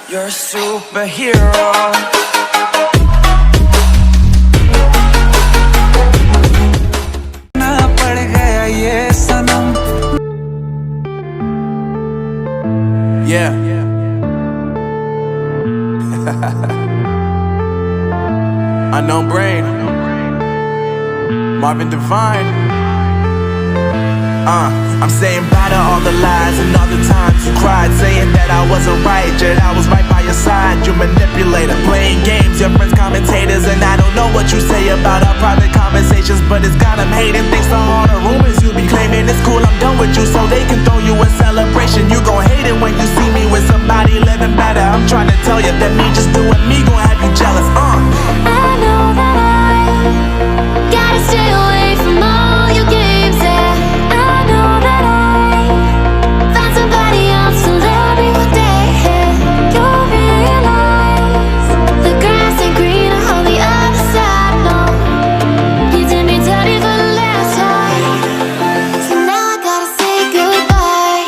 You're a superhero. Yeah. Unknown Brain, Marvin Devine. I'm saying bye to all the lies and all the times you cried, saying that I wasn't right, yet I was right by your side. You manipulator, playing games, your friends commentators, and I don't know what you say about our private conversations, but it's got them hating. Thanks to all the rumors you be claiming. It's cool, I'm done with you, so they can throw you a celebration. You gon' hate it when you see me with somebody living better. I'm trying to tell you that me just doing me gon' have you jealous. I know that I gotta stay away from all your games, yeah. I know that I found somebody else to love me one day, yeah. You'll realize the grass ain't greener on the other side, no. You did me dirty for the last time, so now I gotta say goodbye.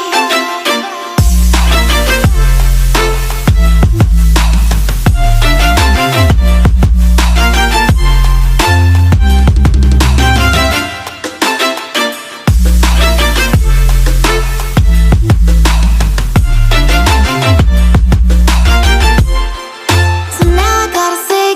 So now I gotta say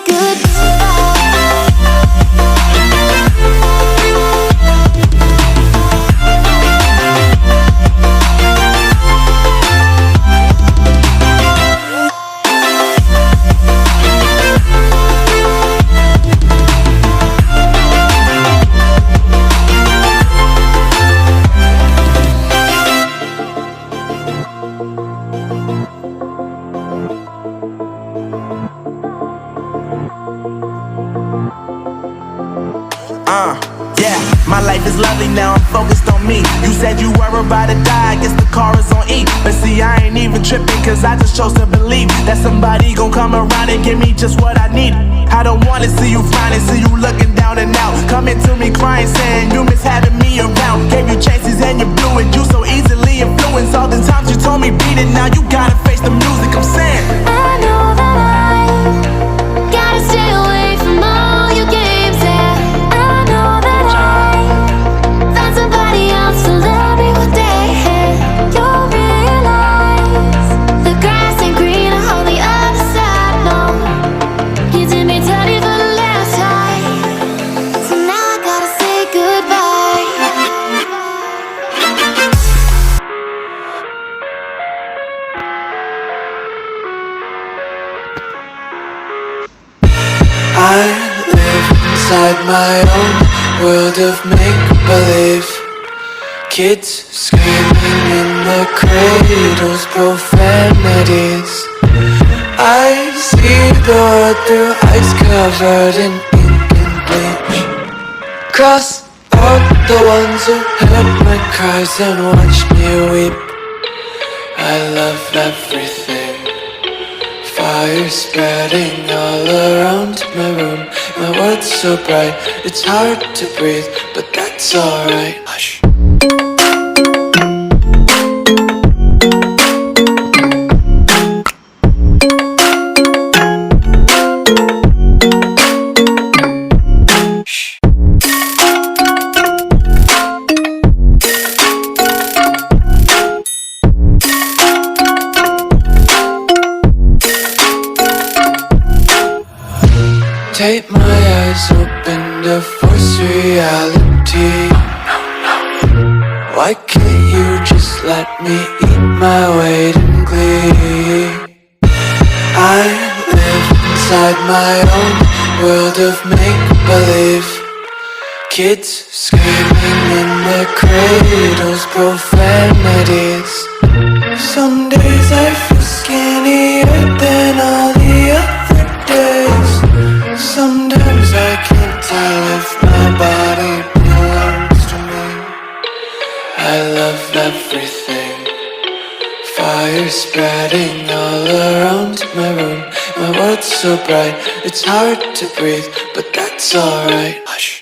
Yeah, my life is lovely now, I'm focused on me. You said you were about to die, I guess the car is on E. But see, I ain't even tripping, cause I just chose to believe that somebody gon' come around and give me just what I need. I don't wanna see you frowning, see you looking down and out, coming to me crying, saying you miss having me around. Gave you chances and you blew it, you so easily influenced. All the times you told me beat it, now you gotta face the music. I'm saying I know that I gotta stay away from all your games, yeah. I know that I found somebody else to love me one day, yeah. You'll realize the grass ain't greener on the other side, no. You did me dirty for the last time, so now I gotta say goodbye. I live inside my own world of make-believe. Kids screaming in the cradles, profanities. I see the world through ice covered in ink and bleach. Cross out the ones who heard my cries and watched me weep. I love everything. Fire spreading all around my room. My world's so bright, it's hard to breathe, but that's alright. Hush. Tape my eyes open to force reality. Why can't you just let me eat my weight in glee? I live inside my own world of make-believe. Kids screaming in their cradles, profanities. Some days I feel skinnier than all the other days. Sometimes I can't tell if my body belongs to me. I love everything. Fire spreading all around my room. My world's so bright, it's hard to breathe, but that's alright. Hush.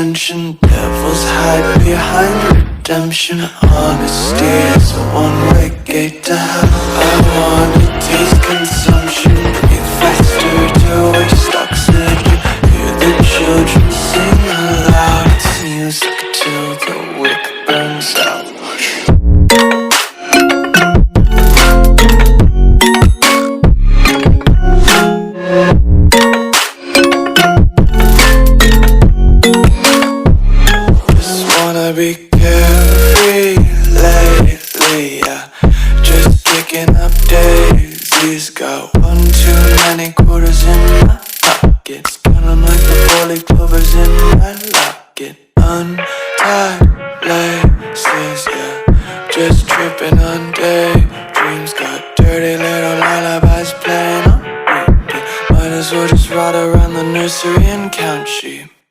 attention. Devils hide behind redemption. Honesty is a one-way gate to hell. I wanna taste consumption. Breathe faster to waste oxygen. Hear the children sing aloud. It's music till the wick burns out. Be carefree lately, yeah. Just kicking up daisies. Got one too many quarters in my pockets. Count 'em like the four-leaf clovers in my locket. Untied laces, yeah. Just tripping on daydreams. Got dirty little lullabies playing on repeat. Might as well just ride around the nursery and count sheep.